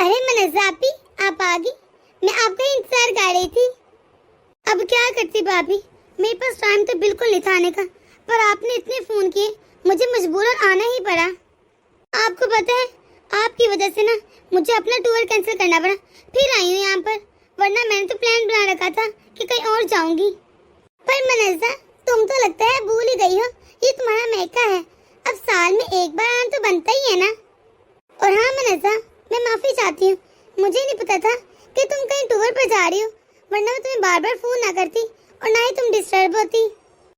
अरे मनज़्ज़ा आपी, आप आ गई। मैं आपका इंतजार कर रही थी। अब क्या करती भाभी, मेरे पास टाइम तो बिल्कुल नहीं था आने का, पर आपने इतने फोन किए, मुझे मजबूरन आना ही पड़ा। आपको पता है, आपकी वजह से ना मुझे अपना टूर कैंसिल करना पड़ा। फिर आई हूँ यहाँ पर, वरना मैंने तो प्लान बना रखा था कि कहीं और जाऊंगी। पर मनज़्ज़ा, तुम तो लगता है भूल ही गई हो, ये तुम्हारा मैका है। अब साल में एक बार आना तो बनता ही है ना। और हाँ मनज़्ज़ा, मैं माफी चाहती हूँ, मुझे नहीं पता था कि तुम कहीं टूर पर जा रही हो, वरना मैं तुम्हें बार बार फोन ना करती और ना ही तुम डिस्टर्ब होती।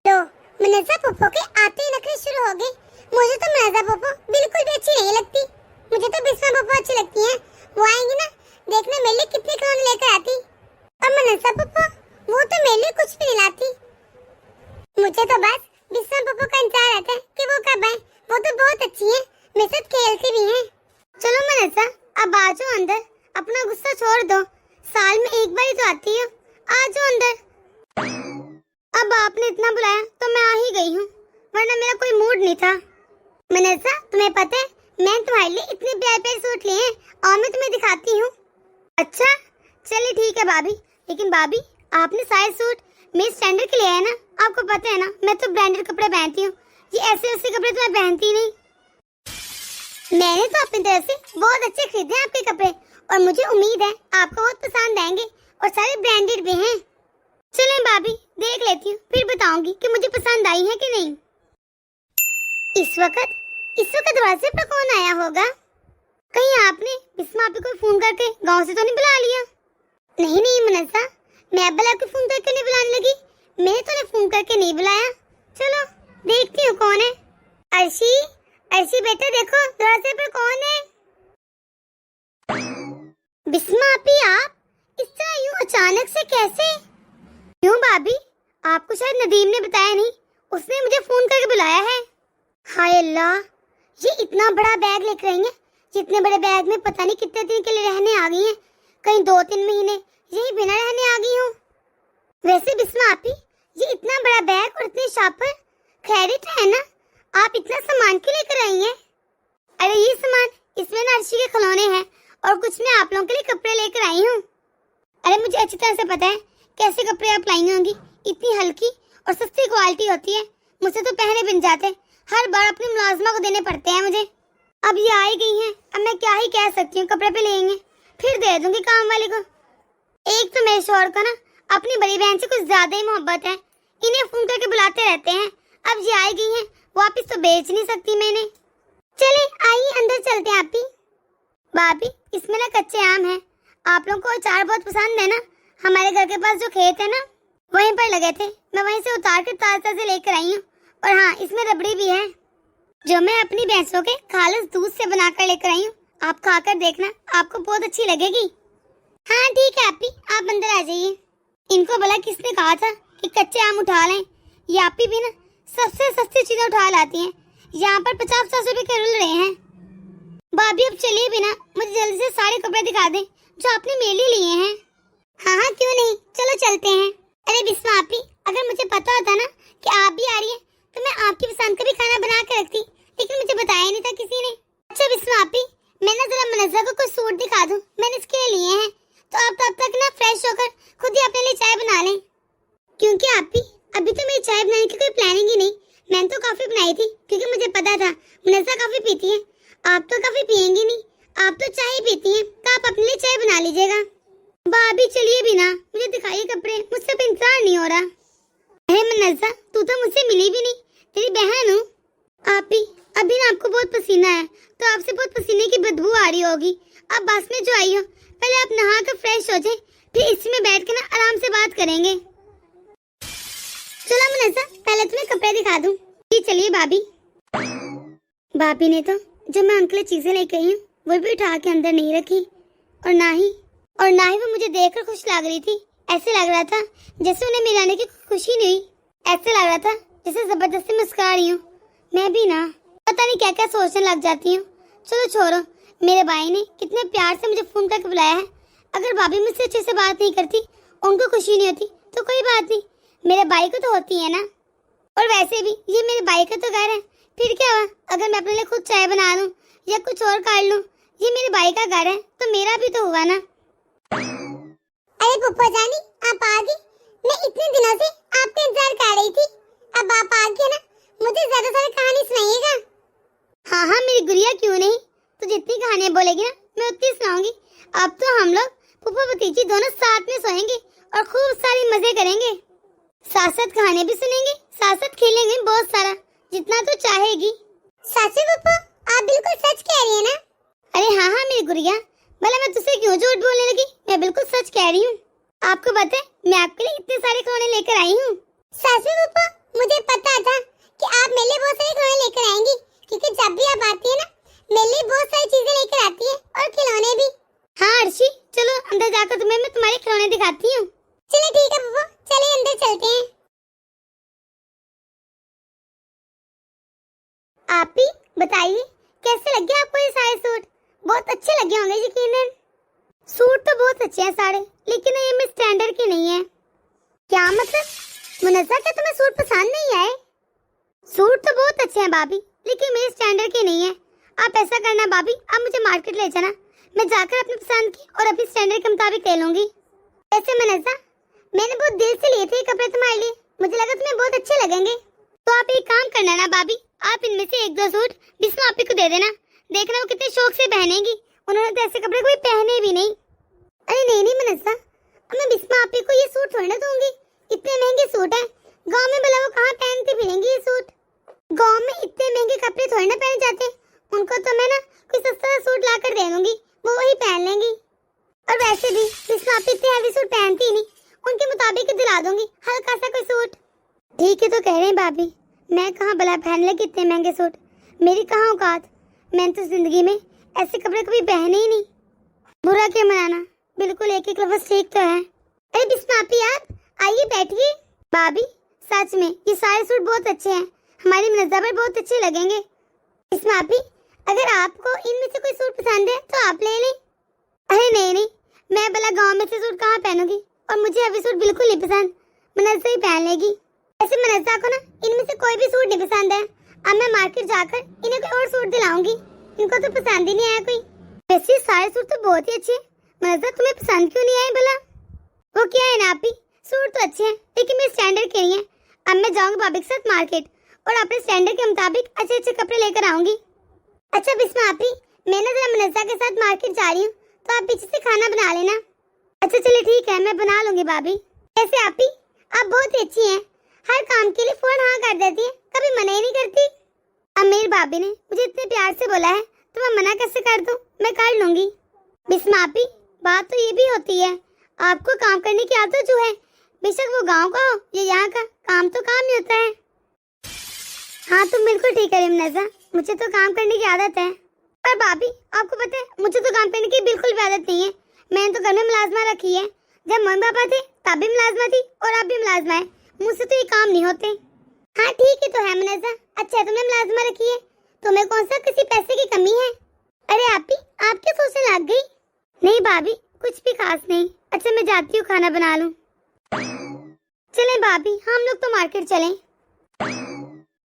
तो मनज़्ज़ा पप्पो के आते ही नखरे शुरू हो गए। मुझे तो मनज़्ज़ा पप्पो बिल्कुल भी अच्छी नहीं लगती। मुझे तो बिस्मा पप्पो अच्छी लगती हैं। वो आएंगी ना, देखना मेरे लिए कितने खिलौने लेकर आती। और मनज़्ज़ा पप्पो, वो तो मेरे लिए कुछ भी नहीं लाती। मुझे तो बस बिस्मा पप्पो का इंतजार रहता है कि वो कब आए। वो तो बहुत अच्छी है, मेरे साथ खेलती भी हैं। चलो मनज़्ज़ा, अब आ जाओ अंदर, अपना गुस्सा छोड़ दो। साल में एक बार ही तो आती हो, आ जाओ अंदर। अब आपने इतना बुलाया तो मैं आ ही गई हूँ, वरना मेरा कोई मूड नहीं था। मनज़्ज़ा, तुम्हें पता है, मैंने तुम्हारे लिए इतने प्यारे प्यारे सूट लिए हैं और मैं तुम्हें दिखाती हूँ। अच्छा चलिए ठीक है भाभी, लेकिन भाभी आपने सारे सूट मेरे स्टैंडर्ड के लिए है ना। आपको पता है ना, मैं तो ब्रांडेड कपड़े पहनती हूँ, ये ऐसे ऐसे कपड़े तो मैं पहनती नहीं। मैंने तो अपनी तरफ से बहुत अच्छे खरीदे हैं आपके कपड़े, और मुझे उम्मीद है आपको बहुत पसंद आएंगे, और सारे ब्रांडेड भी हैं। चलें भाभी, देख लेती हूँ, फिर बताऊंगी कि मुझे पसंद आई है कि नहीं। इस वक्त दरवाजे पर कौन आया होगा? कहीं आपने बिस्मा आपी को फोन करके गांव से तो नहीं बुला लिया? नहीं मनज़्ज़ा, मैं अब्बल आपको फोन करके नहीं बुलाने लगी, मैंने तो उन्हें फोन करके नहीं बुलाया। चलो देखती हूँ कौन है। अर्शी बेटा, देखो दरवाजे पर कौन है। बिस्मा आपी, आप इस तरह यूं अचानक से कैसे? क्यों भाभी, आपको शायद नदीम ने बताया नहीं, उसने मुझे फोन करके बुलाया है। हाय अल्लाह, ये इतना बड़ा बैग लेकर आई है। इतने बड़े बैग में पता नहीं कितने दिन के लिए रहने आ गई हैं, कहीं 2-3 महीने यही बिना रहने आ गई हूँ। वैसे बिस्मा आपी, ये इतना बड़ा बैग और इतने शापर, खैरियत है ना? आप इतना सामान क्यों लेकर आई हैं? अरे ये सामान, इसमें ना अर्शी के खिलौने हैं, और कुछ मैं आप लोगों के लिए कपड़े लेकर आई हूँ। अरे मुझे अच्छी तरह से पता है कैसे कपड़े आप लाई होंगी, इतनी हल्की और सस्ती क्वालिटी होती है, मुझसे तो पहने बिन जाते, हर बार अपनी मुलाजमा को देने पड़ते हैं मुझे। अब ये आई गई हैं, अब मैं क्या ही कह सकती हूँ, कपड़े पे लेंगे फिर दे दूंगी काम वाले को। एक तो मेरे शौहर को ना अपनी बड़ी बहन से कुछ ज्यादा ही मोहब्बत है, इन्हें फोन करके बुलाते रहते हैं। अब ये आई गई हैं, वापिस तो बेच नहीं सकती मैंने। चले आइए अंदर चलते हैं आपी। भाभी, इसमें ना कच्चे आम हैं, आप लोगों को अचार बहुत पसंद है ना। हमारे घर के पास जो खेत है ना, वहीं पर लगे थे, मैं वहीं से उतार कर ताजा से लेकर आई हूँ। और हाँ, इसमें रबड़ी भी है, जो मैं अपनी भैंसों के खालिस दूध से बनाकर लेकर आई हूँ। आप खाकर देखना, आपको बहुत अच्छी लगेगी। हाँ ठीक है आपी, आप अंदर आ जाइए। इनको भला किसने कहा था कि कच्चे आम उठा लें? ये आपी भी ना सबसे सस्ती चीजें उठा लाती हैं, यहाँ पर 50-50 रुपए के रुल रहे हैं। भाभी अब चलिए भी ना, मुझे जल्दी से सारे कपड़े दिखा दें जो आपने मेरे लिए लिए हैं। हाँ क्यों नहीं, चलो चलते हैं। अरे बिस्मा आपी, अगर मुझे पता होता ना कि आप भी आ रही हैं, तो मैं आपकी पसंद का भी खाना बना कर रखती, लेकिन मुझे बताया नहीं था किसी ने। अच्छा बिस्मा आपी, मैं ना जरा मनज़्ज़ा को कुछ सूट दिखा दूं, मैंने इसके लिए लिए हैं, तो आप तब तक ना फ्रेश होकर खुद ही अपने लिए चाय बना लें। क्योंकि आपी अभी तो मेरी चाय बनाने की कोई प्लानिंग ही नहीं, मैंने तो कॉफी बनाई थी, क्योंकि मुझे पता था मनज़्ज़ा कॉफी पीती है। आप तो कॉफी पियेंगी नहीं, आप तो चाय पीती हैं, तो आप अपने लिए चाय बना लीजिएगा। भाभी चलिए भी ना, मुझे दिखाइए कपड़े, मुझसे अब इंतजार नहीं हो रहा। अरे मनज़्ज़ा, तू तो मुझसे मिली भी नहीं, तेरी बहन हूँ। आपी अभी ना आपको बहुत पसीना है, तो आपसे बहुत पसीने की बदबू आ रही होगी। आप बस में जो आई हो, पहले आप नहा कर फ्रेश हो जाए, फिर इसी में बैठ के ना आराम से बात करेंगे। चलो मनज़्ज़ा, पहले तुम्हें कपड़े दिखा दूं। जी चलिए भाभी। भाभी ने तो जो मैं उनके लिए चीजें लेके आई हूँ वो भी उठा के अंदर नहीं रखी, और ना ही वो मुझे देखकर खुश लग रही थी। ऐसे लग रहा था जैसे उन्हें मिल आने की खुशी नहीं हुई, ऐसे लग रहा था जैसे जबरदस्ती मुस्कुरा रही हूँ। मैं भी ना पता नहीं क्या क्या सोचने लग जाती हूँ। चलो छोड़ो, मेरे भाई ने कितने प्यार से मुझे फोन करके बुलाया है, अगर भाभी मुझसे अच्छे से बात नहीं करती, उनको खुशी नहीं होती, तो कोई बात नहीं, मेरे भाई को तो होती है ना। और वैसे भी ये मेरे भाई का तो घर है, फिर क्या हुआ अगर मैं अपने लिए खुद चाय बना लूं या कुछ और कर लूं, ये मेरे भाई का घर है तो मेरा भी तो हुआ ना। अरे पुप्पा जानी, आप आ गई। मैं इतने दिनों से आपका इंतजार कर रही थी। अब आप आ गए ना, मुझे ज्यादा सारी कहानी सुनाइएगा। हाँ हाँ मेरी गुड़िया, क्यों नहीं। तो जितनी कहानियां बोलेगी ना मैं उतनी सुनाऊंगी। अब तो हम लोग फूफा भतीजी दोनों साथ में सोएंगे और खूब सारी मजे करेंगे। साथ साथ कहानियां भी सुनेंगे, साथ साथ खेलेंगे बहुत सारा, जितना तो चाहेगी। सच में पप्पा, आप बिल्कुल सच कह रही है ना? अरे हाँ हाँ मेरी गुड़िया, भला मैं तुझसे क्यों झूठ बोलने लगी। मैं बिल्कुल सच कह रही हूँ। आपको पता है मैं आपके लिए इतने सारे खिलौने लेकर आई हूँ। सच में पप्पा, मुझे पता था कि आप मेरे लिए बहुत सारे खिलौने लेकर आएंगी, क्योंकि जब भी आप आती है ना मेरे लिए बहुत सारी चीजें लेकर आती है और खिलौने भी। हाँ अर्शी, चलो अंदर जाकर तुम्हें मैं तुम्हारे खिलौने दिखाती हूँ। चलिए ठीक है पप्पा, चलिए अंदर चलते हैं। आप ही बताइए कैसे लगे आपको ये सारे सूट? बहुत अच्छे लगे होंगे यकीनन। सूट तो बहुत अच्छे हैं सारे, लेकिन ये मेरे स्टैंडर्ड के नहीं है। क्या मतलब? मुनस्सा, क्या तुम्हें सूट पसंद नहीं आए? सूट तो बहुत अच्छे हैं भाभी, लेकिन मेरे स्टैंडर्ड के नहीं है। आप ऐसा करना भाभी, आप मुझे मार्केट ले जाना, मैं जाकर अपनी पसंद की और अपनी स्टैंडर्ड के मुताबिक ले लूंगी। ऐसे मुनस्सा, मैंने बहुत दिल से लिए थे कपड़े तुम्हारे लिए, मुझे लगा तुम्हें बहुत अच्छे लगेंगे। तो आप एक काम करना ना भाभी, आप इनमें से एक दो सूट बिस्मा आपी को दे देना, देखना वो कितने शौक से पहनेगी। उन्होंने तो ऐसे कपड़े कोई पहने भी नहीं। अरे नहीं नहीं मुनस्सा, मैं बिस्मा आपी को ये सूट थोड़ी ना दूंगी, इतने महंगे सूट हैं। गांव में भला वो कहाँ पहनती फिरेंगी ये सूट? गांव में इतने महंगे कपड़े थोड़ी ना पहने जाते। उनको तो मैं ना कोई सस्ता सूट ला कर दे दूंगी, वो वही पहन लेंगी। और वैसे भी बिस्मा आपी इतने हैवी सूट पहनती नहीं, उनके मुताबिक ही दिला दूंगी हल्का सा कोई सूट। ठीक है तो कह रहे हैं भाभी, मैं कहाँ भला पहन ले कितने महंगे सूट, मेरी कहाँ औकात। मैंने तो जिंदगी में ऐसे कपड़े कभी पहने ही नहीं। बुरा क्या मनाना, बिल्कुल एक एक लफ्ज ठीक तो है। अरे बिस्मा आपी, आप आइए बैठिए। भाभी सच में ये सारे सूट बहुत अच्छे हैं, हमारी मुनस्सा पर बहुत अच्छे लगेंगे। बिस्मा आपी, अगर आपको इनमें से कोई सूट पसंद है तो आप ले लें। अरे नहीं नहीं, मैं भला गाँव में से सूट कहाँ पहनूंगी, और मुझे अभी सूट बिल्कुल नहीं पसंद, मुनस्सा ही पहन लेगी। ऐसे मुनस्सा को ना इनमें से कोई भी सूट नहीं पसंद है। अब मैं मार्केट जाकर इन्हें कोई और सूट दिलाऊंगी, इनको तो पसंद ही नहीं आया कोई। वैसे सारे सूट तो बहुत ही अच्छे हैं, मुनस्सा तुम्हें पसंद क्यों नहीं आए भला? वो क्या है ना आपी, सूट तो अच्छे हैं लेकिन मेरे स्टैंडर्ड के नहीं है। अब मैं जाऊंगी भाभी के साथ मार्केट और अपने स्टैंडर्ड के मुताबिक अच्छे अच्छे कपड़े लेकर आऊंगी। अच्छा बिस्मा आपी, मैं ना जरा मुनस्सा के साथ मार्केट जा रही हूँ, तो आप पीछे से खाना बना लेना। अच्छा चलिए ठीक है, मैं बना लूंगी भाभी। ऐसे आपी आप बहुत ही अच्छी हैं, हर काम के लिए फौरन हाँ कर देती है, कभी मना ही नहीं करती। अब मेरी भाभी ने मुझे इतने प्यार से बोला है तो मैं मना कैसे कर दूं, मैं कर लूंगी। बिस्मा आपी, बात तो ये भी होती है, आपको काम करने की आदत जो है, बेशक वो गांव का हो या यहाँ का, काम तो काम ही होता है। हाँ तुम बिल्कुल ठीक है मुनस्सा, मुझे तो काम करने की आदत है। पर भाभी आपको पता है मुझे तो काम करने की बिल्कुल भी आदत नहीं है। मैंने तो घर में मुलाजमा रखी है, जब मम्मी पापा थे तब भी मुलाजमा थी और अब भी मुलाजमा है, मुझसे तो ये काम नहीं होते। हाँ ठीक है तो है मुनस्सा, अच्छा तुमने मुलाजमा रखी है, तुम्हें कौन सा किसी पैसे की कमी है? अरे आपी, आप क्या सोचने लग गई? नहीं भाभी कुछ भी खास नहीं। अच्छा मैं जाती हूँ, खाना बना लूँ। चलें भाभी, हम लोग तो मार्केट चलें।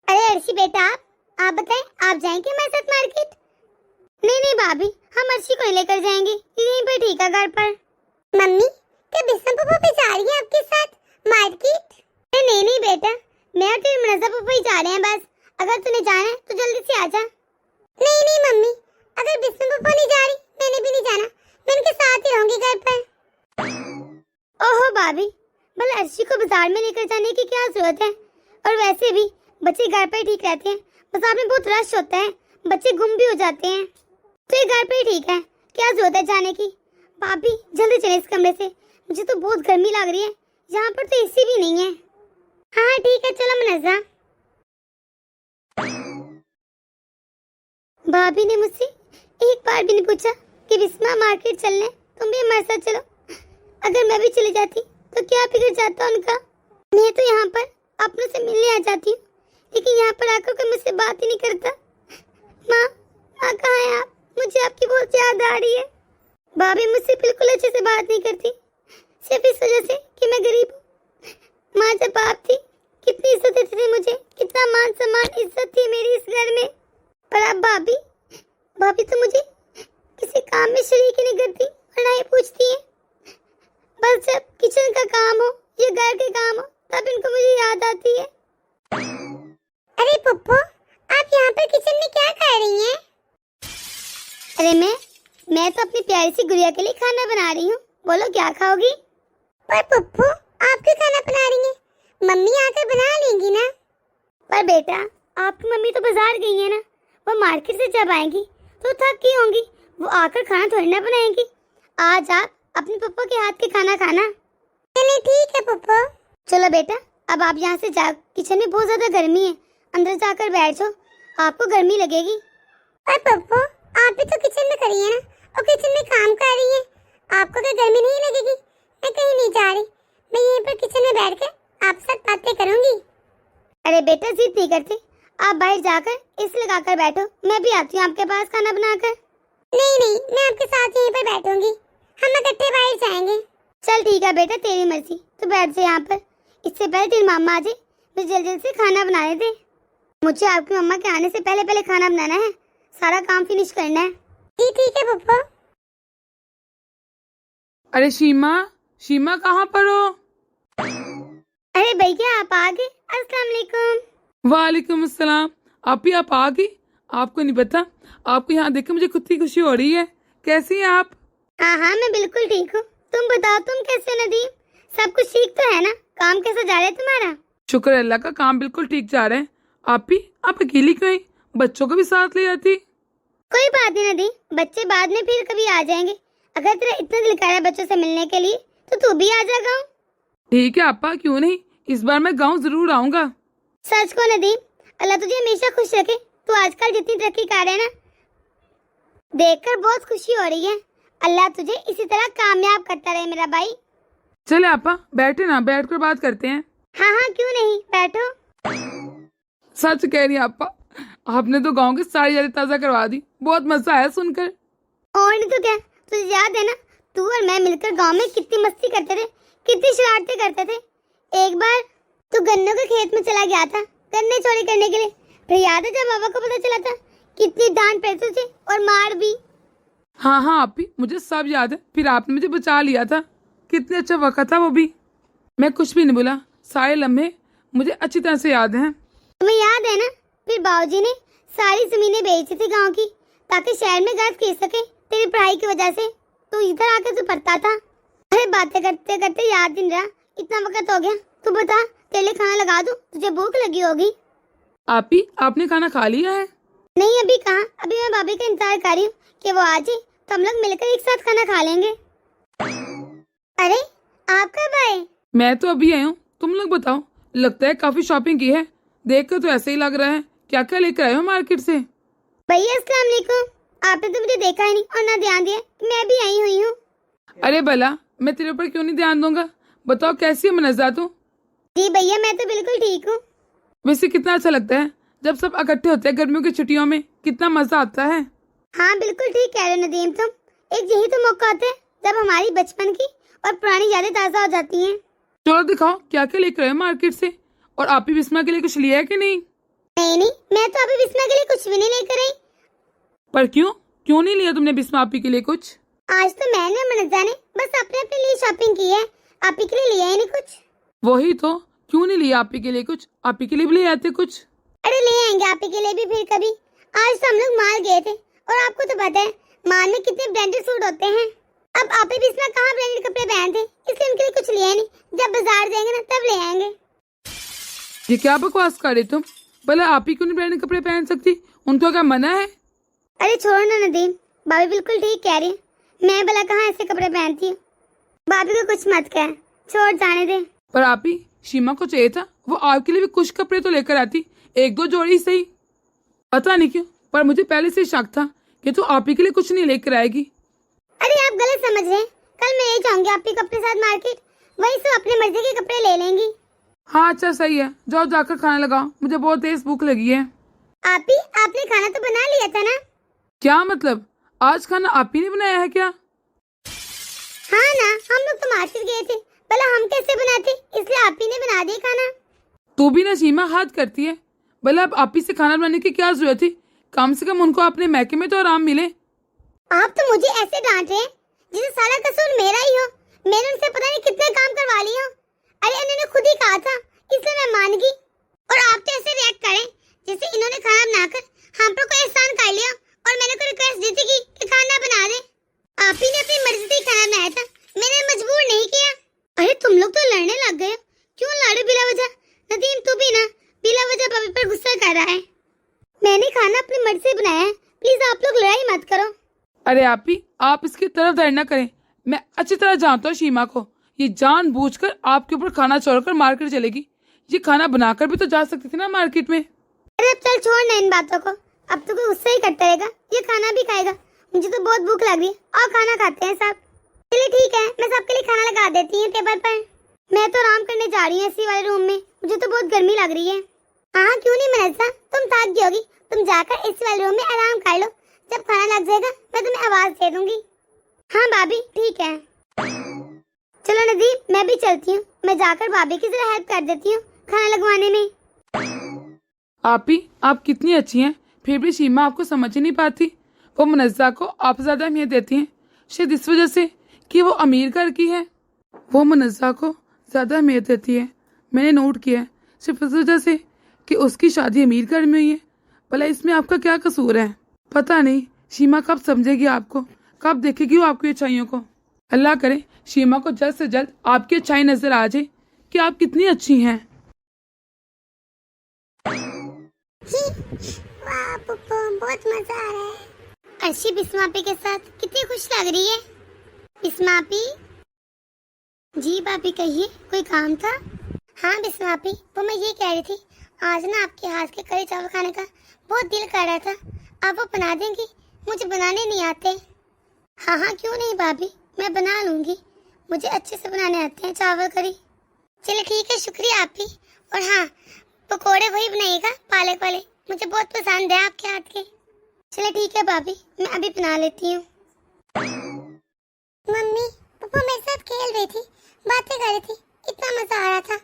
अरे अर्शी बेटा, आप बताएं, आप जाएंगे हमारे साथ मार्केट? नहीं नहीं भाभी, हम अर्शी को नहीं लेकर जाएंगे, यहीं पर ठीक है घर पर। मम्मी, क्या बिस्मा पापा भी जा रही है आपके साथ मार्केट? अरे नहीं नहीं बेटा, मैं और तेरी मुनस्सा पापा ही जा रहे हैं बस, अगर तूने जाना है तो जल्दी से आ जा। नहीं नहीं मम्मी, अगर बिस्मा पापा नहीं जा रही, मैंने भी नहीं जाना, मैं उनके साथ ही रहूंगी घर पर। ओहो भाभी, भला अर्शी को बाजार में लेकर जाने की क्या जरूरत है? और वैसे भी बच्चे घर पर ही ठीक रहते हैं, बाजार में बहुत रश होता है, बच्चे गुम भी हो जाते हैं, तो ये घर पे ही ठीक है, क्या जरूरत है जाने की? भाभी जल्दी चले इस कमरे से, मुझे तो बहुत गर्मी लग रही है, यहाँ पर तो एसी भी नहीं है। हाँ ठीक है चलो मुनस्सा। भाभी ने मुझसे एक बार भी नहीं पूछा कि बिस्मा मार्केट चलने, तुम भी हमारे साथ चलो। अगर मैं भी चली जाती तो क्या बिगड़ जाता उनका? मैं तो यहाँ पर अपनों से मिलने आ जाती हूँ, लेकिन यहाँ पर आकर कोई मुझसे बात ही नहीं करता। माँ, माँ कहाँ है आप? मुझे आपकी बहुत याद आ रही है। भाभी मुझसे बिल्कुल अच्छे से बात नहीं करती, सिर्फ इस वजह से कि मैं गरीब हूँ। माँ जब आप थी कितनी इज्जत देती थी मुझे, कितना मान सम्मान इज्जत थी मेरी इस घर में, पर अब भाभी तो मुझे किसी काम में शरीक ही नहीं करती और ना ही पूछती है। बस जब किचन का काम हो या घर के काम हो तब इनको मुझे याद आती है। अरे पप्पू, आप यहाँ पर किचन में क्या कर रही हैं? अरे मैं तो अपनी प्यारी सी गुड़िया के लिए खाना बना रही हूँ। बोलो क्या खाओगी? पर पप्पू, आप क्यों खाना बना रही हैं? मम्मी आकर बना लेंगी ना। पर बेटा, आपकी मम्मी तो बाजार गई है ना, वो मार्केट से जब आएंगी तो थक गई होंगी, वो आकर खाना थोड़ी ना बनाएंगी। आज आप अपने पप्पू के हाथ के खाना खाना। चलिए ठीक है पप्पू। चलो बेटा, अब आप यहाँ से जाओ, किचन में बहुत ज्यादा गर्मी है, अंदर जाकर बैठ जाओ, आपको गर्मी लगेगी। पर पप्पू, आप भी तो किचन में खड़ी है ना और किचन में काम कर रही है, आपको क्या गर्मी नहीं लगेगी? मैं कहीं नहीं जा रही, मैं यहीं पर किचन में बैठ कर आपके साथ बातें करूंगी। अरे बेटा, जिद नहीं करते, आप बाहर जाकर इस लगाकर बैठो, मैं भी आती हूँ आपके पास खाना बनाकर। नहीं, मैं आपके साथ यहीं पर बैठूंगी, हम इकट्ठे बाहर जाएंगे। चल ठीक है बेटा, तेरी मर्जी, तो बैठ जा यहाँ पर। इससे पहले तेरी मामा आ जाए, मुझे जल्दी से खाना बनाने दे। मुझे आपकी मम्मा के आने से पहले पहले खाना बनाना है, सारा काम फिनिश करना है। जी ठीक है पप्पू। अरे शीमा कहाँ पर हो? अरे भैया, आप आ गए? अस्सलाम वालेकुम। वालेकुम अस्सलाम। आप आ गई? आपको नहीं पता, आपको यहाँ देख के मुझे खुद की खुशी हो रही है। कैसी हैं आप? हाँ, मैं बिल्कुल ठीक हूँ। तुम बताओ, तुम कैसे हो नदीम? सब कुछ ठीक तो है ना? काम कैसा जा रहा है तुम्हारा? शुक्र अल्लाह का, काम बिल्कुल ठीक जा रहा है। आप अकेली क्यों आई? बच्चों को भी साथ ले आती। कोई बात नहीं नदीम, बच्चे बाद में फिर कभी आ जाएंगे। अगर तेरा इतना दिल कर रहा है बच्चों से मिलने के लिए तो तू भी आ जा गाँव। ठीक है आपा, क्यों नहीं, इस बार मैं गाँव जरूर आऊँगा। सच को नदीम, अल्लाह तुझे हमेशा खुश रखे। तू आजकल जितनी तरक्की कर रहे है ना, देखकर बहुत खुशी हो रही है। अल्लाह तुझे इसी तरह कामयाब करता रहे मेरा भाई। चले आपा, बैठे ना, बैठ कर बात करते हैं। हाँ, क्यों नहीं, बैठो। सच कह रही हैं आपा, आपने तो गाँव की सारी यादें ताज़ा करवा दी। बहुत मजा आया सुनकर। और नहीं तो क्या, तुझे याद है ना, तू और मैं मिलकर गांव में कितनी मस्ती करते थे, कितनी शरारतें करते थे। एक बार तू गन्नों के खेत में चला गया था गन्ने चोरी करने के लिए, फिर याद है जब बाबा को पता चला था, कितनी डांट पड़ी तुझे और मार भी। हाँ आपी, मुझे सब याद है। फिर आपने मुझे बचा लिया था, कितने अच्छा वक्त था वो भी। मैं कुछ भी नहीं बोला, सारे लम्हे मुझे अच्छी तरह से याद हैं। तुम्हें याद है ना, फिर बाबूजी ने सारी जमीनें बेची थी गांव की, ताकि शहर में घर खरीद सके तेरी पढ़ाई की वजह से। तू इधर आकर तू पढ़ता था। अरे बातें करते करते याद नहीं रहा, इतना वक्त हो गया। तू बता, तेरे लिए खाना लगा दूं? तुझे भूख लगी होगी। आपी, आपने खाना खा लिया है? नहीं, अभी कहाँ, अभी मैं भाभी का इंतजार कर रही हूँ कि वो आ जाए तो हम लोग मिलकर एक साथ खाना खा लेंगे। अरे आप कब आए? मैं तो अभी आई हूँ, तुम लोग बताओ। लगता है काफी शॉपिंग की है, देख कर तो ऐसे ही लग रहा है। क्या क्या लेकर आए हो मार्केट से? भैया अस्सलाम वालेकुम। आपने तो मुझे देखा ही नहीं और ना ध्यान दिया कि मैं भी आई हुई हूँ। अरे भला, मैं तेरे ऊपर क्यों नहीं ध्यान दूंगा। बताओ कैसी है मनज़ा तू? जी भैया, मैं तो बिल्कुल ठीक हूँ। वैसे कितना अच्छा लगता है जब सब इकट्ठे होते हैं गर्मियों की छुट्टियों में, कितना मजा आता है। हाँ बिल्कुल ठीक कह रहे हो नदीम तुम। एक यही तो मौका होता है जब हमारी बचपन की और पुरानी यादें ताज़ा हो जाती हैं। चलो दिखाओ क्या क्या लेकर आए मार्केट से। और आप ही बिस्मा के लिए कुछ लिया है कि नहीं? नहीं, मैं तो अभी बिस्मा के लिए कुछ भी नहीं लेकर आई। पर क्यों नहीं लिया तुमने बिस्मा आपी के लिए कुछ? आज तो मैंने और मनजा ने बस अपने अपने लिए शॉपिंग की है, आप ही के लिए लिया है नहीं कुछ। वही तो, क्यों नहीं लिया आप ही के लिए कुछ? आप ही के लिए भी ले आते कुछ। अरे ले आएंगे आप ही के लिए भी फिर कभी। आज तो हम लोग माल गए थे और आपको तो पता है माल में कितने ब्रांडेड सूट होते हैं। अब आप ही बिस्मा कहाँ ब्रांडेड कपड़े पहनते, इसलिए उनके लिए कुछ लिया नहीं। जब बाजार जाएंगे ना तब ले आएंगे। ये क्या बकवास कर रहे तुम? भला आप ही क्यों नहीं ब्रांडेड कपड़े पहन सकती? उनको क्या मना है? अरे छोड़ो ना नदीम, भाभी बिल्कुल ठीक कह रही है। मैं भला कहाँ ऐसे कपड़े पहनती हूँ। भाभी को कुछ मत कह, छोड़ जाने दे। पर आप ही, शीमा को चाहिए था वो आपके लिए भी कुछ कपड़े तो लेकर आती, एक दो जोड़ी सही। पता नहीं क्यों, पर मुझे पहले से शक था कि तू आप ही के लिए कुछ नहीं लेकर आएगी। अरे आप गलत समझ रहे हैं। कल मैं ले जाऊंगी आप ही को अपने साथ मार्केट, वहीं से अपने मर्जी के कपड़े ले लेंगी। हाँ अच्छा सही है, जाओ जाकर खाना लगाओ, मुझे बहुत तेज भूख लगी है। आप ही, आपने खाना तो बना लिया था ना? क्या मतलब, आज खाना आप ही ने बनाया है क्या? हाँ ना, हम लोग तो मार्केट गए थे, भला हम कैसे बनाते, इसलिए आप ही ने बना दिया खाना। तू भी ना शीमा हाथ करती है। भला अब आप ही से खाना बनाने की क्या जरूरत थी? कम से कम उनको अपने मैके में तो आराम मिले। आप तो मुझे ऐसे डांट रहे हैं जैसे सारा कसूर मेरा ही हो। मैंने उनसे पता नहीं कितने काम करवा लिए हो। अरे उन्होंने खुद ही कहा था, इसलिए मैं मान गई। और आप तो ऐसे रिएक्ट करें जैसे इन्होंने खाना बनाकर हम पर कोई एहसान कर लिया और मैंने कोई रिक्वेस्ट दी थी कि खाना बना दे। आप ही ने अपनी मर्जी से खाना बनाया था, मैंने मजबूर नहीं किया। अरे तुम लोग तो लड़ने लग गए हो। क्यों लड़े बिला वजह? नदीम तू भी ना बिला वजह भाभी पर गुस्सा कर रहा है। मैंने खाना अपनी मर्जी से बनाया है, प्लीज आप लोग लड़ाई मत करो। अरे आपी, आप इसकी तरफदारी न करें। मैं अच्छी तरह जानता हूँ सीमा को। ये जानबूझकर आपके ऊपर खाना छोड़कर मार्केट चलेगी। ये खाना बनाकर भी तो जा सकती थी ना मार्केट में। अरे अब चल छोड़ ना इन बातों को। अब तो कोई गुस्सा ही करता रहेगा। ये खाना भी खाएगा। मुझे तो बहुत भूख लग रही है और खाना खाते हैं सब। चलिए ठीक है, मैं सबके लिए खाना लगा देती हूँ टेबल पर। मैं तो आराम करने जा रही हूँ इसी वाले रूम में। मुझे तो बहुत गर्मी लग रही है। हाँ क्यों नहीं मनसा, तुम थक गई होगी, तुम जाकर इसी वाले रूम में आराम कर लो। जब खाना लग जाएगा मैं तुम्हें आवाज दे दूंगी। हाँ भाभी ठीक है। चलो नदीम मैं भी चलती हूँ। मैं जाकर भाभी की जरा हेल्प कर देती हूँ खाना लगवाने में। आपी, आप कितनी अच्छी हैं, फिर भी सीमा आपको समझ ही नहीं पाती। वो मुनज़्ज़ा को आप ज्यादा अहमियत देती हैं, शायद इस वजह से कि वो अमीर घर की है। वो मुनज़्ज़ा को ज्यादा अहमियत देती है, मैंने नोट किया है, सिर्फ इस वजह से कि उसकी शादी अमीर घर में हुई है। भला इसमें आपका क्या कसूर है? पता नहीं सीमा कब समझेगी आपको, कब देखेगी वो आपकी अच्छाइयों को। अल्लाह करे सीमा को जल्द से जल्द आपकी अच्छाई नजर आ जाए कि आप कितनी अच्छी हैं। वाह पुप्पो, बहुत मजा आ रहा है। अर्शी बिस्मापी के साथ कितनी खुश लग रही है। बिस्मापी जी भाभी कहिए, कोई काम था? हाँ बिस्मापी, वो मैं ये कह रही थी, आज ना आपके हाथ के कढ़ी चावल खाने का बहुत दिल कर रहा था। आप वो बना देंगी? मुझे बनाने नहीं आते। हाँ हाँ क्यों नहीं भाभी, मैं बना लूंगी। मुझे अच्छे से बनाने आते हैं चावल कढ़ी। चलिए ठीक है, शुक्रिया आप ही। और हाँ पकोड़े वही बनाइएगा पालक वाले, मुझे बहुत पसंद है आपके हाथ के। चलिए ठीक है भाभी, मैं अभी बना लेती हूँ। मम्मी पापा मेरे साथ खेल रही थी, बातें कर रही थी, इतना मजा आ रहा था,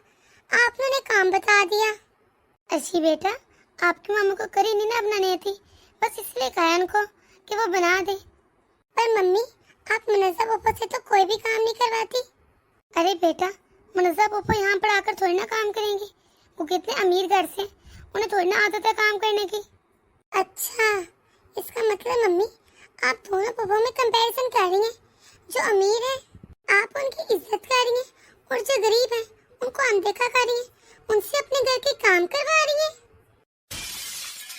आपने उन्हें काम बता दिया। अच्छी बेटा, आपकी मामा को करी नहीं ना बनानी थी, बस इसलिए कहा उनको कि वो बना दे। पर मम्मी आप मुनज़्ज़ा पापा से तो कोई भी काम नहीं करवाती। अरे बेटा, मुनज़्ज़ा पापा यहाँ पर आकर थोड़ी ना काम करेंगे, वो कितने अमीर घर से, उन्हें थोड़ी ना आदत है काम करने की। अच्छा इसका मतलब मम्मी आप दोनों पापा में कंपैरिजन कर रही हैं। जो अमीर है आप उनकी इज्जत कर रही हैं और जो गरीब है उनको अनदेखा कर रही हैं, उनसे अपने घर के काम करवा रही हैं।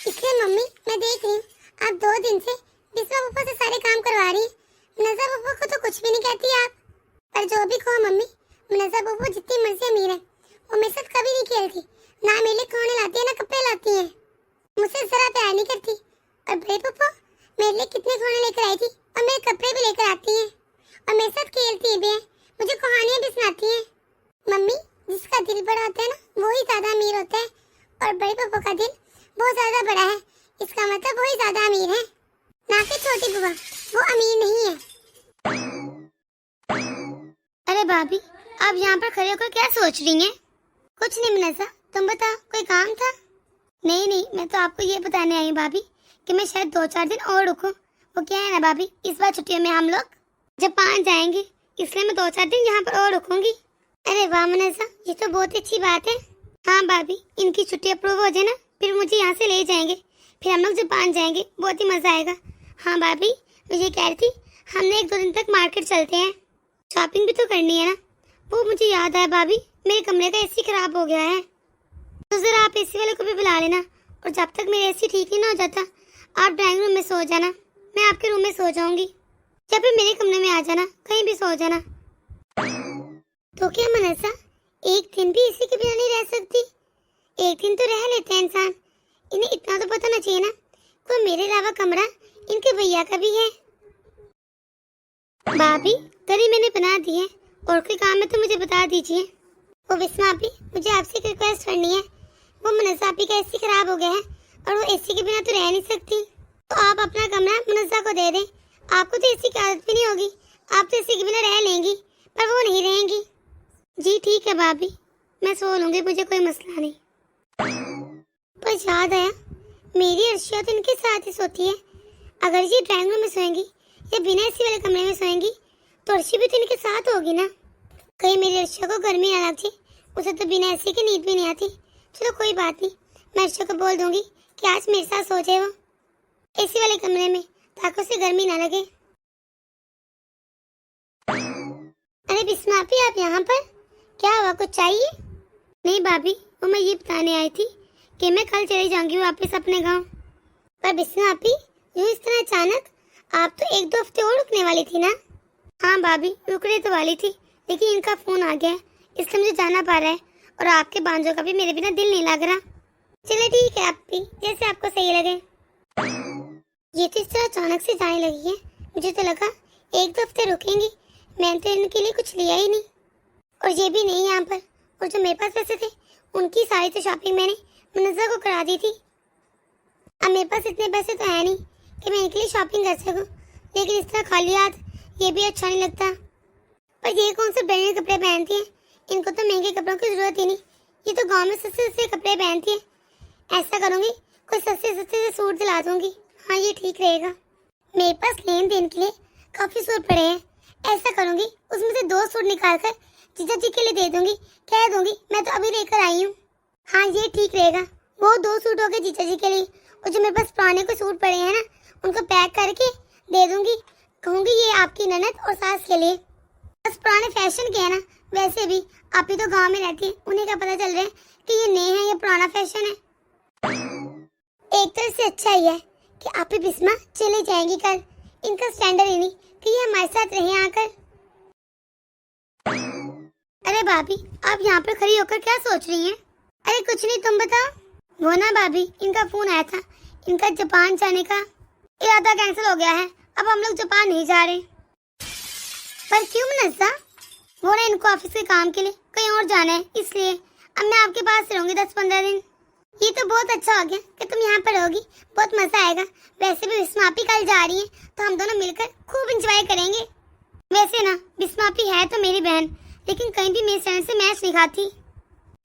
इसलिए मम्मी मैं देख रही हूँ आप 2 दिन से बिस्वा पापा से सारे काम करवा रही हैं। मुनज़्ज़ा पापा को तो कुछ भी नहीं कहती आप। पर जो भी कहो मम्मी, मुनज़्ज़ा पापा जितनी मर्जी अमीर है वो मेरे साथ कभी नहीं खेलती, ना मेरे लिए खाने लाती है ना कपड़े लाती है, मुझसे जरा प्यार नहीं करती। और बड़े पापा मेरे लिए कितने खाने लेकर आई थी और मेरे कपड़े भी लेकर आती हैं और मेरे साथ खेलती भी हैं, मुझे कहानियां भी सुनाती हैं। मम्मी जिसका दिल बड़ा होता है ना वही ज्यादा अमीर होता है, और बड़े पापा का दिल बहुत ज्यादा बड़ा है, इसका मतलब वही ज्यादा अमीर है, ना कि छोटी बुआ, वो अमीर नहीं है। अरे भाभी आप यहाँ पर खड़े होकर क्या सोच रही हैं? कुछ नहीं मुनज़्ज़ा, तुम बता कोई काम था? नहीं मैं तो आपको ये बताने आई भाभी कि मैं शायद 2-4 दिन और रुकूं। वो क्या है ना भाभी, इस बार छुट्टियों में हम लोग जापान जाएंगे, इसलिए मैं 2-4 दिन यहाँ पर और रुकूंगी। अरे वाह मुनज़्ज़ा, ये तो बहुत अच्छी बात है। हाँ भाभी, इनकी छुट्टी अप्रूव हो जाए ना फिर मुझे यहाँ से ले जाएंगे, फिर हम लोग जापान जाएंगे, बहुत ही मजा आएगा। हाँ भाभी मैं ये कह रही थी, हमने 1-2 दिन तक मार्केट चलते हैं, शॉपिंग भी तो करनी है ना। वो मुझे याद आया भाभी, मेरे कमरे का एसी खराब हो गया है, तो जरा आप एसी वाले को भी बुला लेना, और जब तक मेरा एसी ठीक ही ना हो जाता आप ड्राइंग रूम में सो जाना, मैं आपके रूम में सो जाऊंगी, या फिर मेरे कमरे में आ जाना, कहीं भी सो जाना। तो क्या मुनज़्ज़ा एक दिन भी एसी के बिना नहीं रह सकती? एक दिन तो रह लेते हैं इंसान, इन्हें इतना तो पता ना चाहिए ना कोई मेरे अलावा कमरा इनके भैया का भी है। भाभी करी मैंने बना दी है, और कोई काम है तो मुझे बता दीजिए। वो बिस्मा भी, मुझे आपसे एक रिक्वेस्ट करनी है। वो मुनज़्ज़ा का एसी खराब हो गया है और वो एसी के बिना तो रह नहीं सकती, तो आप अपना कमरा मुनज़्ज़ा को दे दें। आपको तो एसी की आदत भी नहीं होगी, आप तो एसी के बिना रह लेंगी, पर वो नहीं रहेंगी। जी ठीक है भाभी, मैं सो लूंगी, मुझे कोई मसला नहीं। पर याद आया, मेरी अर्शिया तो इनके साथ ही सोती है, अगर ये ड्राइंग रूम में सोएंगी या बिना एसी वाले कमरे में सोएंगी तो अर्शी भी तो इनके साथ होगी ना। कहीं मेरी अर्शिया को गर्मी ना लग जाए, उसे तो बिना एसी की नींद भी नहीं आती। चलो कोई बात नहीं, मैं अर्शिया को बोल दूंगी कि आज मेरे साथ सो जाए वो एसी वाले कमरे में, ताकि उसे गर्मी ना लगे। अरे बिस्मा आपी, आप यहाँ पर? क्या हुआ, कुछ चाहिए? नहीं भाभी, वो मैं ये बताने आई थी कि मैं कल चली जाऊंगी वापस अपने गांव। पर बिस्मा आपी, यूँ इस तरह अचानक? आप तो 1-2 हफ्ते और रुकने वाली थी ना? हाँ भाभी, रुकने तो वाली थी, लेकिन इनका फोन आ गया है, इसलिए मुझे जाना पड़ रहा है। और आपके बांझों का भी मेरे बिना दिल नहीं लग रहा। चलिए ठीक है आपी, जैसे आपको सही लगे। ये तो इस तरह अचानक से जाने लगी है, मुझे तो लगा 1-2 हफ्ते रुकेंगी। मैंने तो इनके लिए कुछ लिया ही नहीं, और ये भी नहीं यहाँ पर। और जो मेरे पास पैसे थे उनकी सारी तो शॉपिंग मैंने मुनज़्ज़ा को करा दी थी। अब मेरे पास इतने पैसे तो है नहीं कि मैं इनके लिए शॉपिंग कर सकूं, लेकिन इस तरह खाली हाथ ये भी अच्छा नहीं लगता। पर ये कौन से ब्रांडेड कपड़े पहनती हैं, इनको तो महंगे कपड़ों की जरूरत ही नहीं। ये तो गांव में सस्ते सस्ते कपड़े पहनती हैं। ऐसा करूंगी, कोई सस्ते सस्ते से सूट दिला दूंगी। हाँ ये ठीक रहेगा। मेरे पास लेन देन के लिए काफी सूट पड़े हैं। ऐसा करूंगी, उसमें से 2 सूट निकाल कर जीजा जी के लिए दे दूंगी, कह दूंगी मैं तो अभी लेकर आई हूँ। हाँ ये ठीक रहेगा। वो 2 सूट हो गए जीजा जी के लिए, और जो मेरे पास पुराने कोई सूट पड़े हैं ना, उनको पैक करके दे दूंगी। कहूंगी ये आपकी ननद और सास के लिए। बस पुराने फैशन के है ना, वैसे भी आप ही तो गांव में रहती है, उन्हें क्या पता चल रहा है कि ये नए हैं, ये पुराना फैशन है। एक तरह से अच्छा ही है कि आप ही बिस्मा चले जाएंगी कल। इनका स्टैंडर्ड ही नहीं कि ये हमारे साथ रहे आकर। अरे भाभी, आप यहाँ पर खड़ी होकर क्या सोच रही हैं? अरे कुछ नहीं, तुम बताओ। वो ना भाभी, इनका फोन आया था, इनका जापान जाने का इरादा कैंसिल हो गया है। अब हम लोग जापान नहीं जा रहे। पर क्यों मुनज़्ज़ा? वो ना इनको ऑफिस के काम के लिए कहीं और जाना है, इसलिए अब मैं आपके पास रहूंगी 10-15 दिन। ये तो बहुत अच्छा हो गया कि तुम यहाँ पर रहोगी, बहुत मजा आएगा। वैसे भी बिस्मापी कल जा रही है, तो हम दोनों मिलकर खूब इंजॉय करेंगे। वैसे ना बिस्मापी है तो मेरी बहन, लेकिन कहीं भी मेरे स्टैंड से मैच नहीं खाती।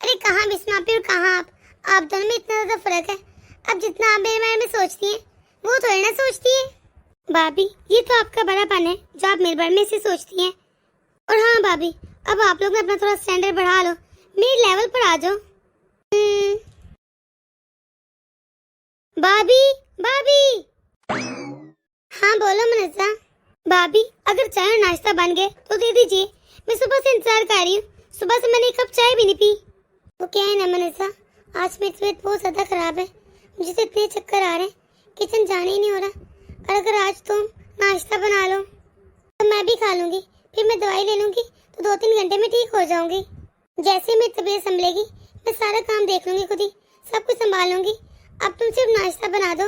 अरे कहाँ बिस्मापी और कहाँ आप दोनों में इतना ज्यादा फर्क है। अब जितना आप मेरे बारे में सोचती हैं, वो थोड़ी ना सोचती है। भाभी, ये तो आपका बड़ापन है जो आप मेरे बारे में ऐसे सोचती हैं। और हाँ भाभी, अब आप लोग अपना थोड़ा स्टैंडर्ड बढ़ा लो, मेरे लेवल पर आ जाओ। भाभी भाभी। हाँ बोलो मुनज़्ज़ा। भाभी, अगर चाय और नाश्ता बन गए तो दे दीजिए, मैं सुबह से इंतजार कर रही हूँ। सुबह से मैंने 1 कप चाय भी नहीं पी। वो क्या है ना मुनज़्ज़ा, आज मेरी तबीयत बहुत ज्यादा खराब है, मुझे तो इतने चक्कर आ रहे हैं, किचन जाने ही नहीं हो रहा। और अगर आज तुम नाश्ता बना लो तो मैं भी खा लूंगी, फिर मैं दवाई ले लूंगी तो 2-3 घंटे में ठीक हो जाऊंगी। जैसे मेरी तबीयत संभलेगी मैं सारा काम देख लूंगी, खुद ही सब कुछ संभाल लूंगी। अब तुम सिर्फ नाश्ता बना दो।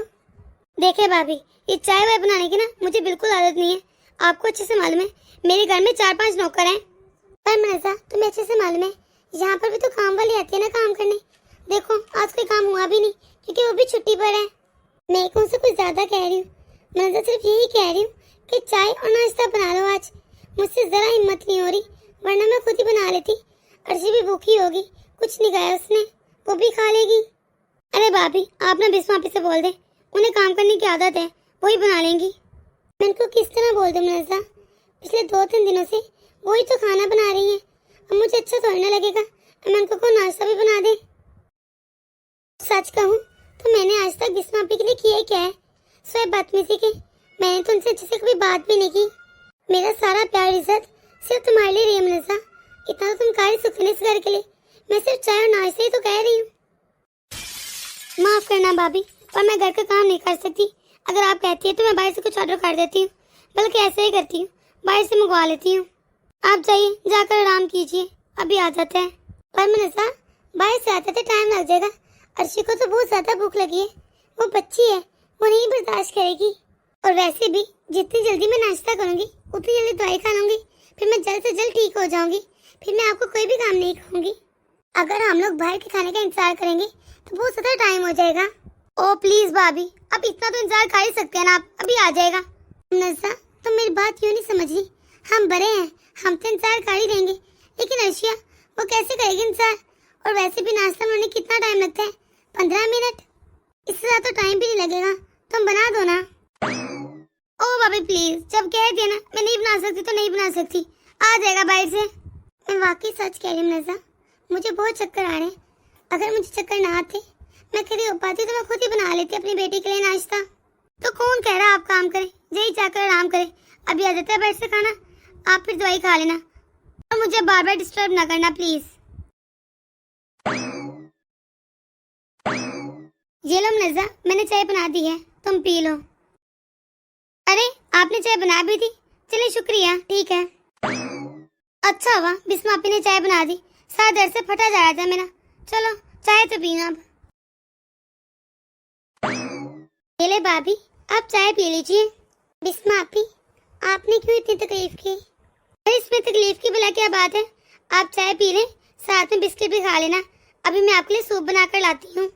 देखे भाभी, ये चाय वाय बनाने की ना मुझे बिल्कुल आदत नहीं है। आपको अच्छे से मालूम है मेरे घर में 4-5 नौकर हैं। पर मुनज़्ज़ा, तुम्हें अच्छे से मालूम है यहाँ पर भी तो काम वाली आती है ना काम करने। देखो आज कोई काम हुआ भी नहीं क्योंकि वो भी छुट्टी पर है। मैं कौन से कुछ ज्यादा कह रही हूँ, मैं सिर्फ यही कह रही हूँ कि चाय और नाश्ता बना लो आज। मुझसे जरा हिम्मत नहीं हो रही, वरना मैं खुद ही बना लेती। अर्शी भी भूखी होगी, कुछ नहीं खाया उसने, वो भी खा लेगी। अरे भाभी, आप ना बिस्मापी से बोल दे, उन्हें काम करने की आदत है, वही बना लेंगी। मैं उनको किस तरह बोल दूं मुनज़्ज़ा, पिछले 2-3 दिनों से वही तो खाना बना रही है। अब मुझे अच्छा थोड़ी ना लगेगा मैं उनको को नाश्ता भी बना दे। सच कहूँ तो मैंने आज तक बिस्मापी के लिए किया क्या है, सिवाय बदतमीजी के। मैंने तो उनसे अच्छे से कभी बात भी नहीं की। मेरा सारा प्यार इज्जत सिर्फ तुम्हारे लिए रही है मुनज़्ज़ा। इतना तो तुम कर ही सकते इस घर के लिए, मैं सिर्फ चाय और नाश्ते ही तो कह रही हूँ। माफ करना भाभी, पर मैं घर का काम नहीं कर सकती। अगर आप कहती है तो मैं बाहर से कुछ ऑर्डर कर देती हूँ, बल्कि ऐसे ही करती हूँ, बाहर से मंगवा लेती हूँ। आप जाइए, जाकर आराम कीजिए, अभी आ जाते हैं। पर मुनज़्ज़ा, बाहर से आते थे टाइम लग जाएगा। अर्शी को तो बहुत ज्यादा भूख लगी है, वो बच्ची है, वो नहीं बर्दाश्त करेगी। और वैसे भी जितनी जल्दी मैं नाश्ता करूंगी उतनी जल्दी दवाई खा लूंगी, फिर मैं जल्द से जल्द ठीक हो जाऊंगी। फिर मैं आपको कोई भी काम नहीं कहूंगी। अगर हम लोग बाहर के खाने का इंतजार करेंगे तो बहुत ज्यादा टाइम हो जाएगा। ओ प्लीज भाभी, अब इतना तो इंतजार कर ही सकते हैं ना, आप अभी आ जाएगा। मुनज़्ज़ा, तुम मेरी बात क्यों नहीं समझ रही? हम बड़े हैं, हम तो इंतजार कर ही देंगे, लेकिन अर्शिया वो कैसे करेगी इंतजार? और वैसे भी नाश्ता बनाने कितना टाइम लगता है? 15 मिनट, इससे ज्यादा तो टाइम भी नहीं लगेगा। तुम बना दो ना। ओ भाभी प्लीज, जब कह दिया ना मैं नहीं बना सकती तो नहीं बना सकती, आ जाएगा बाहर से। मैं वाकई सच कह रही हूँ नज़ा, मुझे बहुत चक्कर आ रहे हैं। अगर मुझे चक्कर ना आते, मैं कभी हो पाती तो मैं खुद ही बना लेती अपनी बेटी के लिए नाश्ता। तो कौन कह रहा आप काम करें, यही जाकर आराम करें। अभी आ जाता है बेड से खाना, आप फिर दवाई खा लेना और मुझे बार बार डिस्टर्ब ना करना प्लीज। ये लो नज़ा, मैंने चाय बना दी है, तुम पी लो। अरे आपने चाय बना भी दी, चलिए शुक्रिया, ठीक है। अच्छा हुआ बिस्मा आपी ने चाय बना दी, सारा दर्द से फटा जा रहा था मेरा। चलो चाय तो पीना अब। ये ले भाभी, आप चाय पी लीजिए। बिस्मा आपी, आपने क्यों इतनी तकलीफ की? अरे इसमें तकलीफ की भला क्या बात है, आप चाय पी लें, साथ में बिस्किट भी खा लेना। अभी मैं आपके लिए सूप बनाकर लाती हूँ,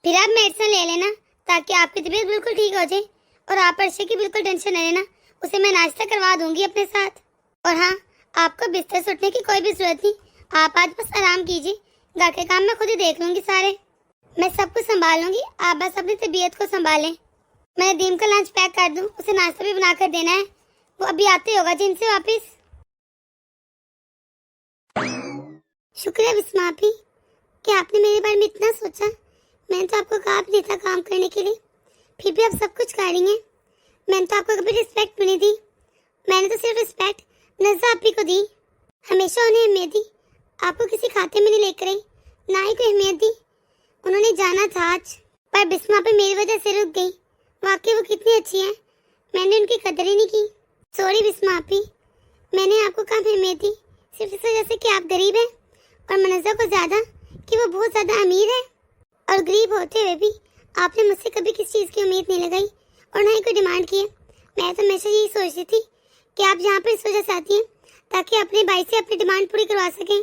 फिर आप मेडिसिन ले लेना ताकि आपकी तबीयत बिल्कुल ठीक हो जाए। और आप अर्शे की बिल्कुल टेंशन न लेना, उसे मैं नाश्ता करवा दूंगी अपने साथ। और हाँ, आपको बिस्तर से उठने की कोई भी जरूरत नहीं, आप आज बस आराम कीजिए, घर के काम मैं खुद ही देख लूंगी सारे, मैं सब कुछ संभाल लूंगी, आप बस अपनी तबीयत को संभालें। मैं नदीम का लंच पैक कर दूं, उसे नाश्ता भी बना कर देना है, वो अभी आते होगा जिम से वापिस। शुक्रिया बिस्मा आपी कि आपने मेरे बारे में इतना सोचा। मैंने तो आपको कहा भी नहीं था काम करने के लिए, फिर भी आप सब कुछ कर रही हैं। मैंने तो आपको कभी रिस्पेक्ट भी नहीं दी, मैंने तो सिर्फ रिस्पेक्ट नज़ा आपी को दी, हमेशा उन्हें अहमियत दी। आपको किसी खाते में नहीं लेकर आई, ना ही कोई अहमियत दी। उन्होंने जाना था आज, पर बिस्मा आपी मेरी वजह से रुक गई। वाकई वो कितनी अच्छी है, मैंने उनकी कदर ही नहीं की। सॉरी बिस्मा आपी, मैंने आपको कम अहमियत दी सिर्फ इस वजह से कि आप गरीब हैं, और मनज़ा को ज़्यादा कि वो बहुत ज़्यादा अमीर है। और गरीब होते हुए भी आपने मुझसे कभी किसी चीज़ की उम्मीद नहीं लगाई और ना ही कोई डिमांड की है। मैं तो हमेशा यही सोचती थी कि आप यहाँ पर इस वजह से आती हैं ताकि अपने भाई से अपनी डिमांड पूरी करवा सकें।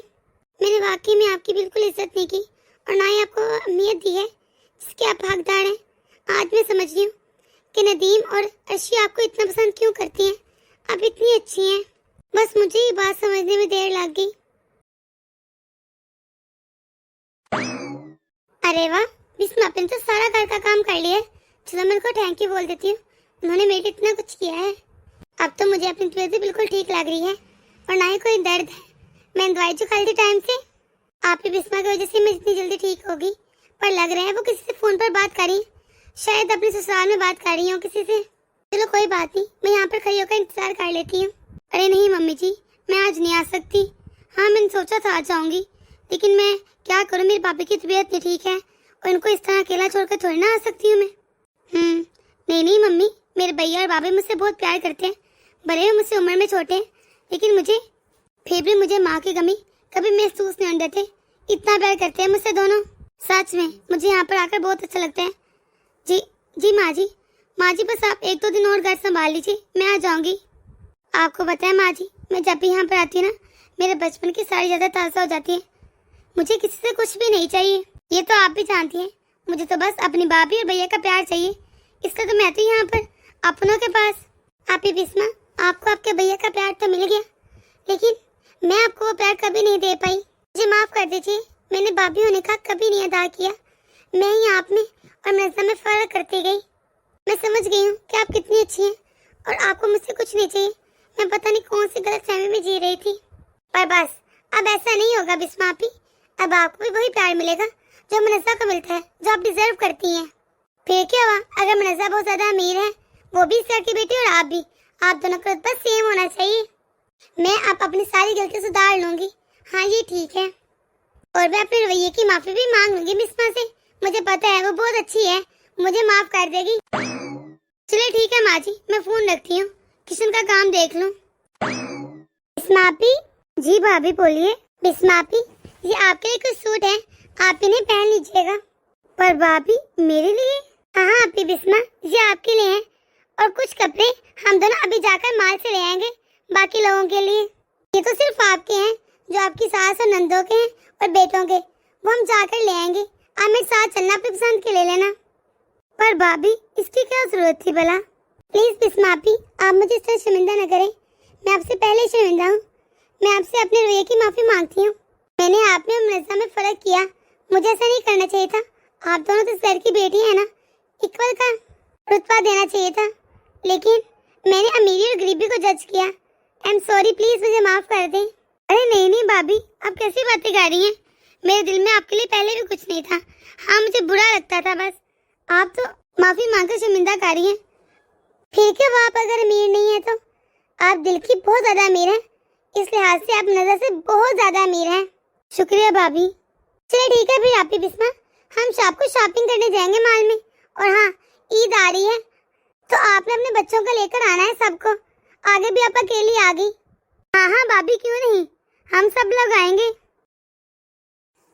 मैंने वाकई में आपकी बिल्कुल इज्जत नहीं की और ना ही आपको अहमियत दी है जिसके आप हकदार हैं। आज मैं समझ रही हूँ कि नदीम और अर्शी आपको इतना पसंद क्यों करती हैं, आप इतनी अच्छी हैं। बस मुझे ये बात समझने में देर लग गई। अरे वाह, बिस्मा आपने तो सारा घर का काम कर लिया है। चलो मैं उनको थैंक यू बोल देती हूँ, उन्होंने मेरे लिए इतना कुछ किया है। अब तो मुझे अपनी तबीयत भी बिल्कुल ठीक लग रही है और ना ही कोई दर्द है। मैंने दवाई जो खाई थी टाइम से, आपकी बिस्मा की वजह से मैं इतनी जल्दी ठीक होगी। पर लग रहा है वो किसी से फोन पर बात कर रही है, शायद अपने ससुराल में बात कर रही हूँ किसी से। चलो कोई बात नहीं, मैं यहाँ पर खड़ी होकर इंतजार कर लेती हूँ। अरे नहीं मम्मी जी, मैं आज नहीं आ सकती। हाँ मैंने सोचा था आ जाऊंगी, लेकिन मैं क्या करूँ, मेरे पापा की तबीयत नहीं ठीक है और इनको इस तरह अकेला छोड़कर थोड़ी ना आ सकती हूँ मैं। नहीं मम्मी, मेरे भैया और बाबा मुझसे बहुत प्यार करते हैं, भले ही मुझसे उम्र में छोटे हैं, लेकिन मुझे फिर भी मुझे माँ की कमी कभी महसूस नहीं होने देते। इतना प्यार करते हैं मुझसे दोनों, सच में मुझे यहाँ पर आकर बहुत अच्छा लगता है। जी माँ जी बस आप 1-2 दिन और घर संभाल लीजिए, मैं आ जाऊंगी। आपको पता है माँ जी, मैं जब भी यहाँ पर आती हूँ ना, मेरे बचपन की सारी यादें ताज़ा हो जाती है। मुझे किसी से कुछ भी नहीं चाहिए, ये तो आप भी जानती हैं। मुझे तो बस अपनी भाभी और भैया का प्यार चाहिए, इसलिए तो मैं तो यहाँ पर अपनों के पास। आप ही बिस्मा, आपको आपके भैया का प्यार तो मिल गया, लेकिन मैं आपको वो प्यार कभी नहीं दे पाई। मुझे माफ़ कर दीजिए, मैंने भाभी होने का कभी नहीं अदा किया। मैं ही आप में और नज़ा में फ़र्क करती गई। मैं समझ गई हूँ कि आप कितनी अच्छी हैं और आपको मुझसे कुछ नहीं चाहिए। मैं पता नहीं कौन सी गलतफहमी में जी रही थी, पर बस अब ऐसा नहीं होगा बिस्मा आपी। अब आपको भी वही प्यार मिलेगा जो मनज़ा को मिलता है, जो आप डिजर्व करती हैं। फिर क्या हुआ, अगर मनज़ा बहुत ज़्यादा अमीर है, वो भी इस घर की बेटी और आप भी, आप दोनों का रुतबा सेम होना चाहिए। मैं आप अपनी सारी गलती सुधार लूँगी, हाँ ये ठीक है। और मैं अपने रवैये की माफ़ी भी मांग लूँगी बिस्मा से, मुझे पता है वो बहुत अच्छी है, मुझे माफ़ कर देगी। चलिए ठीक है माँ जी, मैं फ़ोन रखती हूँ, किचन का काम देख लूँ। बिस्मा आपी। जी भाभी बोलिए। बिस्मा आपी, ये आपके लिए कुछ सूट है, आप इन्हें पहन लीजिएगा। पर भाभी मेरे लिए? हाँ आपी बिस्मा, ये आपके लिए है, और कुछ कपड़े हम दोनों अभी जाकर माल से ले आएंगे बाकी लोगों के लिए। ये तो सिर्फ आपके हैं, जो आपकी सास और नंदों के हैं और बेटों के, वो हम जाकर ले आएंगे। आप मेरे साथ चलना, अपनी पसंद के ले लेना। पर भाभी इसकी क्या जरूरत थी भला? प्लीज बिस्मा आपी, आप मुझे इस तरह शर्मिंदा न करें, मैं आपसे पहले शर्मिंदा हूँ। मैं आपसे अपने रवैये की माफ़ी मांगती हूँ। मैंने आप में और मनज़ा में फ़र्क किया, मुझे ऐसा नहीं करना चाहिए था। आप दोनों तो इस घर की बेटी है ना, इक्वल का रुतबा देना चाहिए था। लेकिन मैंने अमीरी और गरीबी को जज किया। आई एम सॉरी, प्लीज मुझे माफ कर दें। अरे नहीं नहीं भाभी, आप कैसी बातें कर रही हैं? मेरे दिल में आपके लिए पहले भी कुछ नहीं था। हाँ, मुझे बुरा लगता था बस। आप तो माफी मांगकर शर्मिंदा कर रही हैं। फिर क्यों आप अगर अमीर नहीं है तो? आप दिल की बहुत ज्यादा अमीर हैं, इस लिहाज से आप नजर से बहुत ज्यादा अमीर हैं। शुक्रिया भाभी। चलिए ठीक है फिर आपकी बिस्मा, हम शाम को शॉपिंग करने जाएंगे मॉल में। और हाँ, ईद आ रही है तो आपने अपने बच्चों को लेकर आना है सबको। आगे भी आप अकेली आ गई। हाँ हाँ भाभी, क्यों नहीं, हम सब लोग आएंगे।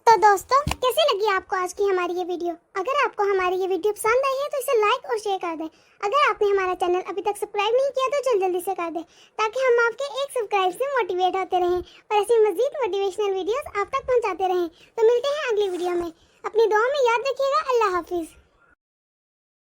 तो दोस्तों, कैसी लगी आपको आज की हमारी ये वीडियो? अगर आपको हमारी ये वीडियो पसंद आई है तो इसे लाइक और शेयर कर दें। अगर आपने हमारा चैनल अभी तक सब्सक्राइब नहीं किया तो जल्दी से कर दें, ताकि हम आपके एक सब्सक्राइब से मोटिवेट होते रहें और ऐसी मजीद मोटिवेशनल वीडियोस आप तक पहुंचाते रहें। तो मिलते हैं अगली वीडियो में। अपनी दुआ में याद रखिएगा। अल्लाह हाफिज।